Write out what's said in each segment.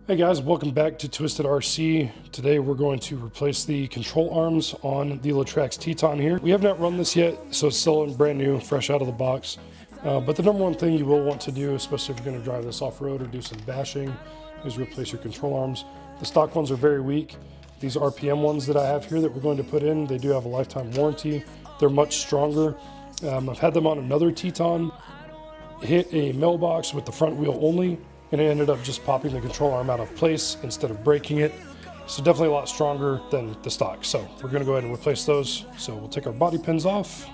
Hey guys, welcome back to Twisted RC. Today we're going to replace the control arms on the Latrax Teton here. We have not run this yet, so it's still brand new, fresh out of the box. But the number one thing you will want to do, especially if you're going to drive this off-road or do some bashing, is replace your control arms. The stock ones are very weak. These RPM ones that I have here that we're going to put in, they do have a lifetime warranty. They're much stronger. I've had them on another Teton, hit a mailbox with the front wheel only, and it ended up just popping the control arm out of place instead of breaking it. So definitely a lot stronger than the stock. So we're going to go ahead and replace those. So we'll take our body pins off.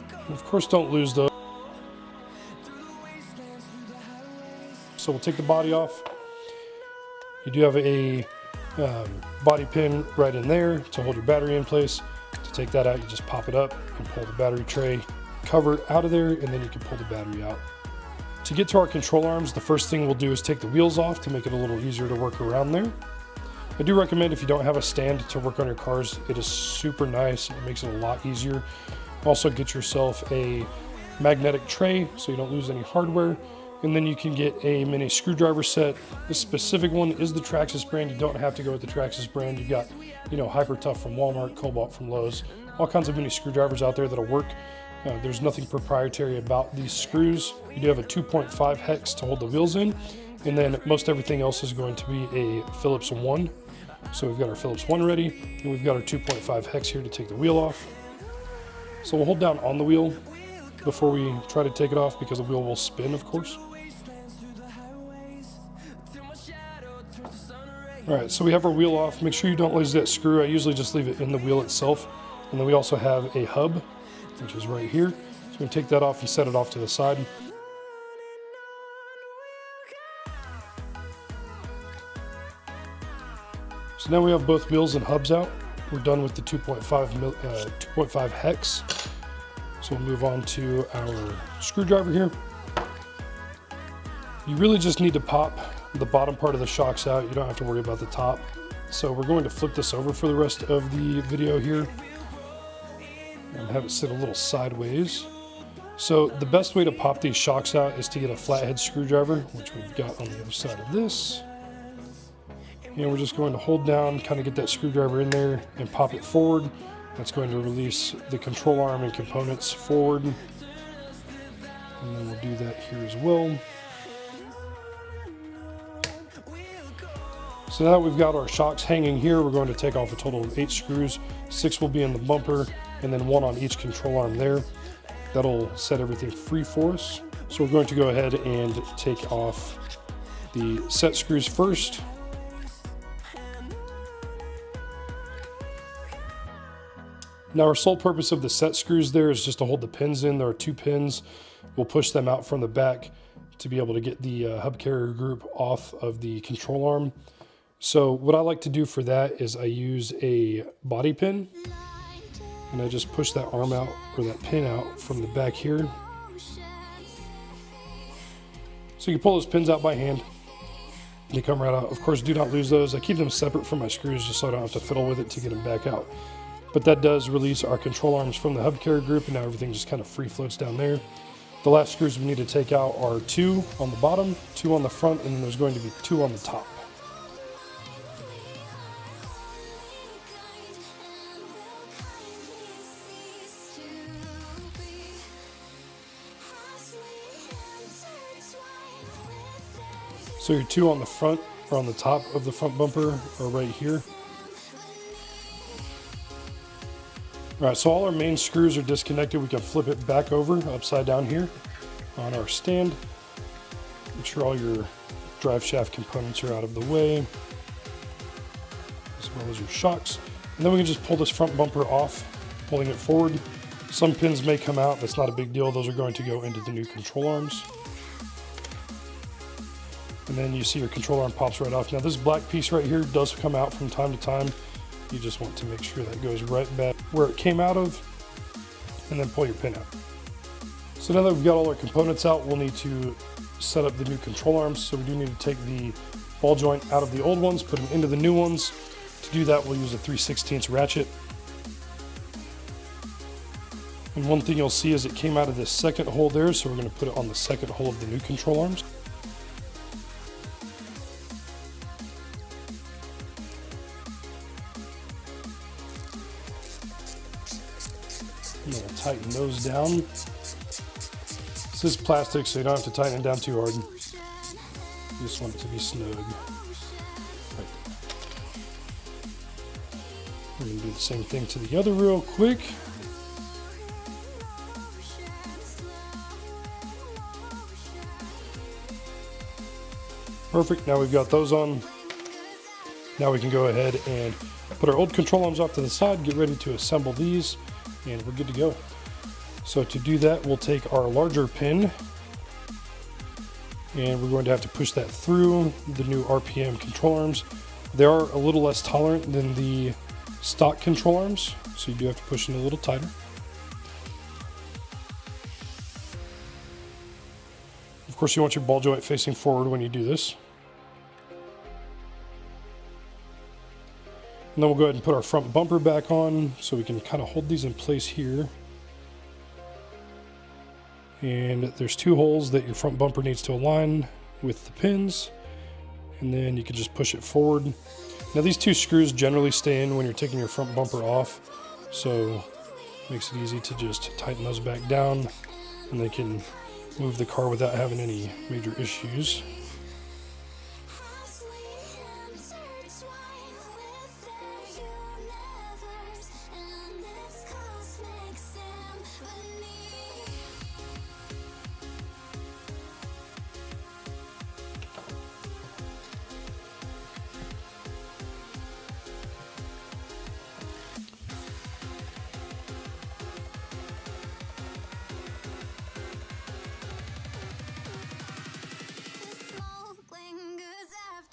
And of course, don't lose those. So we'll take the body off. You do have a body pin right in there to hold your battery in place. To take that out, you just pop it up and pull the battery tray cover out of there, and then you can pull the battery out. To get to our control arms, the first thing we'll do is take the wheels off to make it a little easier to work around there. I do recommend, if you don't have a stand to work on your cars, it is super nice. It makes it a lot easier. Also, get yourself a magnetic tray so you don't lose any hardware, and then you can get a mini screwdriver set. This specific one is the Traxxas brand. You don't have to go with the Traxxas brand. You got, Hyper Tough from Walmart, Cobalt from Lowe's, all kinds of mini screwdrivers out there that'll work. There's nothing proprietary about these screws. You do have a 2.5 hex to hold the wheels in, and then most everything else is going to be a Phillips 1. So we've got our Phillips 1 ready, and we've got our 2.5 hex here to take the wheel off. So we'll hold down on the wheel before we try to take it off, because the wheel will spin, of course. All right, so we have our wheel off. Make sure you don't lose that screw. I usually just leave it in the wheel itself. And then we also have a hub, which is right here. So we take that off and set it off to the side. So now we have both wheels and hubs out. We're done with the 2.5 hex. So we'll move on to our screwdriver here. You really just need to pop the bottom part of the shocks out. You don't have to worry about the top. So we're going to flip this over for the rest of the video here and have it sit a little sideways. So the best way to pop these shocks out is to get a flathead screwdriver, which we've got on the other side of this. And we're just going to hold down, kind of get that screwdriver in there and pop it forward. That's going to release the control arm and components forward. And then we'll do that here as well. So now we've got our shocks hanging here. We're going to take off a total of 8 screws. 6 will be in the bumper, and then 1 on each control arm there. That'll set everything free for us. So we're going to go ahead and take off the set screws first. Now our sole purpose of the set screws there is just to hold the pins in. There are 2 pins. We'll push them out from the back to be able to get the hub carrier group off of the control arm. So what I like to do for that is I use a body pin, and I just push that arm out, or that pin out from the back here. So you can pull those pins out by hand. They come right out. Of course, do not lose those. I keep them separate from my screws just so I don't have to fiddle with it to get them back out. But that does release our control arms from the hub carrier group, and now everything just kind of free floats down there. The last screws we need to take out are 2 on the bottom, 2 on the front, and then there's going to be 2 on the top. So your 2 on the front, or on the top of the front bumper, are right here. All right, so all our main screws are disconnected. We can flip it back over upside down here on our stand. Make sure all your drive shaft components are out of the way, as well as your shocks. And then we can just pull this front bumper off, pulling it forward. Some pins may come out. That's not a big deal. Those are going to go into the new control arms. And then you see your control arm pops right off. Now this black piece right here does come out from time to time. You just want to make sure that goes right back where it came out of, and then pull your pin out. So now that we've got all our components out, we'll need to set up the new control arms. So we do need to take the ball joint out of the old ones, put them into the new ones. To do that, we'll use a 3/16 ratchet. And one thing you'll see is it came out of this second hole there, so we're going to put it on the second hole of the new control arms. And then we'll tighten those down. This is plastic, so you don't have to tighten it down too hard. You just want it to be snug. Right. We're going to do the same thing to the other real quick. Perfect, now we've got those on. Now we can go ahead and put our old control arms off to the side, get ready to assemble these, and we're good to go. So to do that, we'll take our larger pin, and we're going to have to push that through the new RPM control arms. They are a little less tolerant than the stock control arms, so you do have to push in a little tighter. Of course, you want your ball joint facing forward when you do this. And then we'll go ahead and put our front bumper back on so we can kind of hold these in place here. And there's two holes that your front bumper needs to align with the pins. And then you can just push it forward. Now these two screws generally stay in when you're taking your front bumper off. So it makes it easy to just tighten those back down, and they can move the car without having any major issues.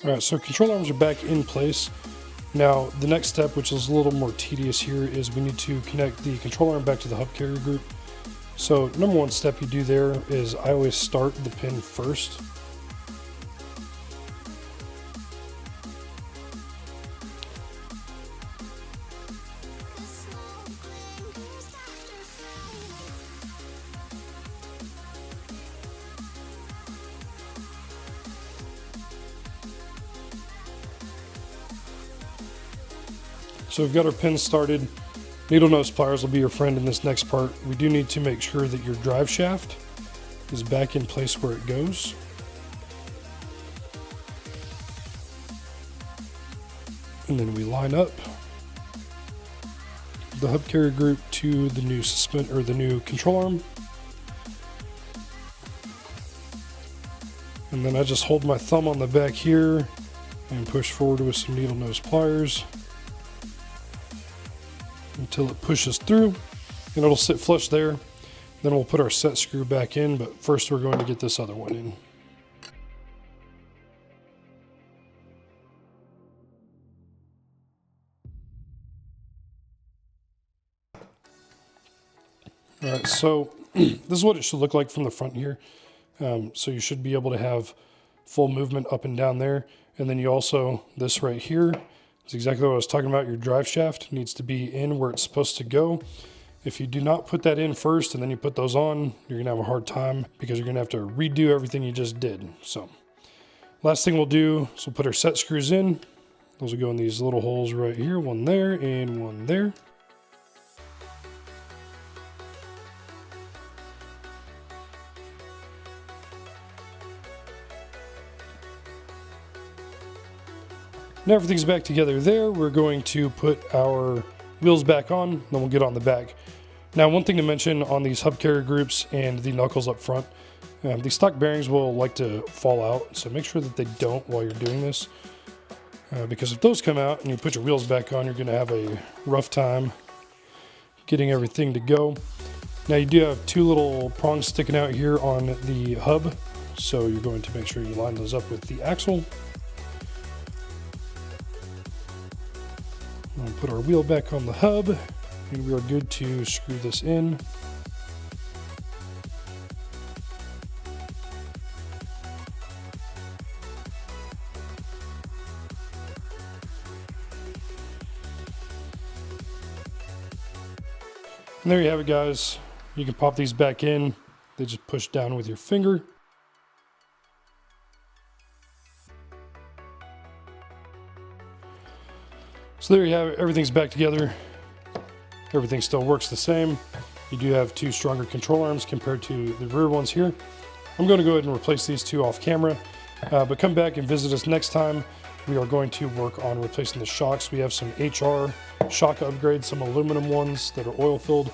Alright, so control arms are back in place. Now the next step, which is a little more tedious here, is we need to connect the control arm back to the hub carrier group. So number one step you do there is I always start the pin first. So we've got our pins started. Needle nose pliers will be your friend in this next part. We do need to make sure that your drive shaft is back in place where it goes. And then we line up the hub carrier group to the new the new control arm. And then I just hold my thumb on the back here and push forward with some needle nose pliers until it pushes through, and it'll sit flush there. Then we'll put our set screw back in, but first we're going to get this other one in. All right, so this is what it should look like from the front here. So you should be able to have full movement up and down there. And then you also, this right here, is exactly what I was talking about. Your drive shaft needs to be in where it's supposed to go. If you do not put that in first and then you put those on, you're gonna have a hard time because you're gonna have to redo everything you just did. So last thing we'll do is we'll put our set screws in. Those will go in these little holes right here, one there and one there. Now everything's back together there. We're going to put our wheels back on, then we'll get on the back. Now one thing to mention on these hub carrier groups and the knuckles up front, these stock bearings will like to fall out, so make sure that they don't while you're doing this. Because if those come out and you put your wheels back on, you're going to have a rough time getting everything to go. Now you do have two little prongs sticking out here on the hub, so you're going to make sure you line those up with the axle. We'll put our wheel back on the hub, and we are good to screw this in. And there you have it, guys. You can pop these back in. They just push down with your finger. So there you have it. Everything's back together. Everything still works the same. You do have two stronger control arms compared to the rear ones here. I'm going to go ahead and replace these two off camera, but come back and visit us next time. We are going to work on replacing the shocks. We have some HR shock upgrades, some aluminum ones that are oil filled.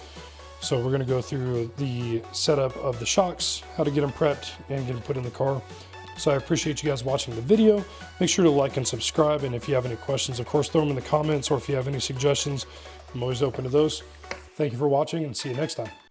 So we're going to go through the setup of the shocks, how to get them prepped and get them put in the car. So I appreciate you guys watching the video. Make sure to like and subscribe. And if you have any questions, of course, throw them in the comments, or if you have any suggestions, I'm always open to those. Thank you for watching, and see you next time.